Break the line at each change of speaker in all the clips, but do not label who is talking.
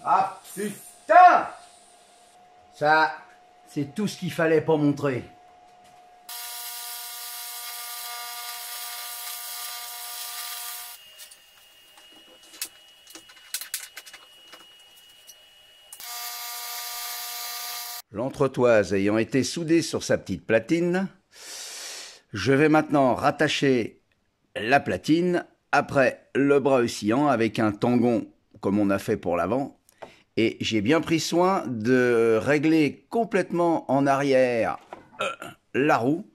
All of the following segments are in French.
Ah putain! Ça, c'est tout ce qu'il fallait pour montrer. L'entretoise ayant été soudée sur sa petite platine, je vais maintenant rattacher la platine après le bras oscillant avec un tangon comme on a fait pour l'avant. Et j'ai bien pris soin de régler complètement en arrière la roue,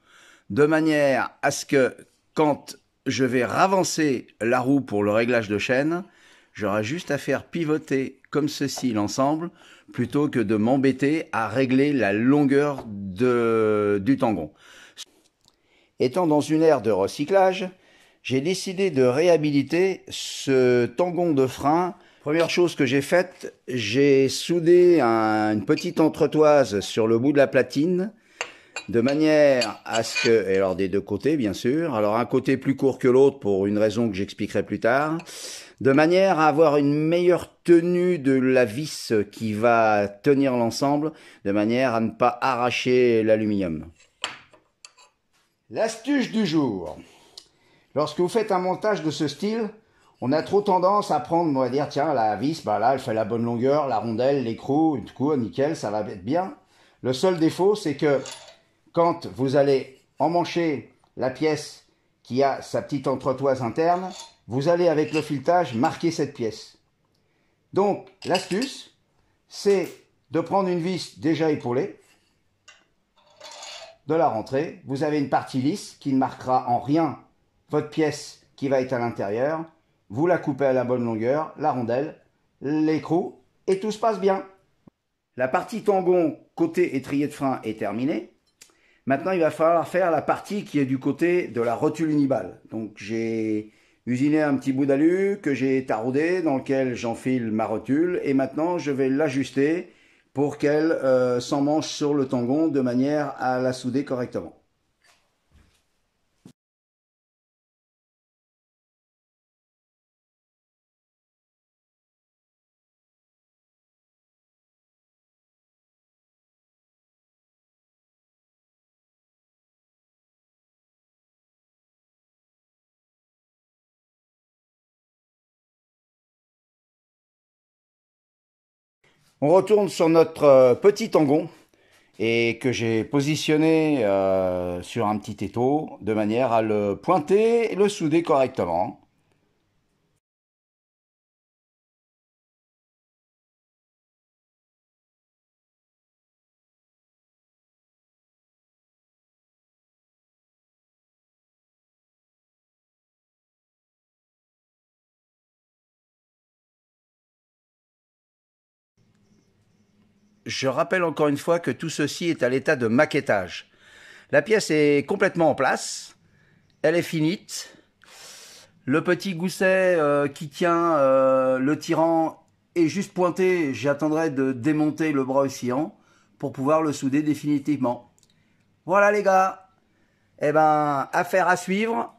de manière à ce que quand je vais ravancer la roue pour le réglage de chaîne, j'aurai juste à faire pivoter comme ceci l'ensemble, plutôt que de m'embêter à régler la longueur du tangon. Étant dans une ère de recyclage, j'ai décidé de réhabiliter ce tangon de frein. Première chose que j'ai faite, j'ai soudé une petite entretoise sur le bout de la platine, de manière à ce que, et alors des deux côtés bien sûr, alors un côté plus court que l'autre pour une raison que j'expliquerai plus tard, de manière à avoir une meilleure tenue de la vis qui va tenir l'ensemble, de manière à ne pas arracher l'aluminium. L'astuce du jour. Lorsque vous faites un montage de ce style, on a trop tendance à prendre, on va dire, tiens, la vis, bah là, elle fait la bonne longueur, la rondelle, l'écrou, du coup, nickel, ça va être bien. Le seul défaut, c'est que quand vous allez emmancher la pièce qui a sa petite entretoise interne, vous allez avec le filetage marquer cette pièce. Donc, l'astuce, c'est de prendre une vis déjà épaulée, de la rentrer. Vous avez une partie lisse qui ne marquera en rien votre pièce qui va être à l'intérieur. Vous la coupez à la bonne longueur, la rondelle, l'écrou, et tout se passe bien. La partie tangon côté étrier de frein est terminée. Maintenant, il va falloir faire la partie qui est du côté de la rotule uniball. Donc, j'ai usiné un petit bout d'alu que j'ai taraudé, dans lequel j'enfile ma rotule, et maintenant, je vais l'ajuster pour qu'elle s'emmanche sur le tangon de manière à la souder correctement. On retourne sur notre petit tangon et que j'ai positionné sur un petit étau de manière à le pointer et le souder correctement. Je rappelle encore une fois que tout ceci est à l'état de maquettage. La pièce est complètement en place, elle est finite. Le petit gousset qui tient le tirant est juste pointé. J'attendrai de démonter le bras oscillant pour pouvoir le souder définitivement. Voilà les gars, eh ben, affaire à suivre.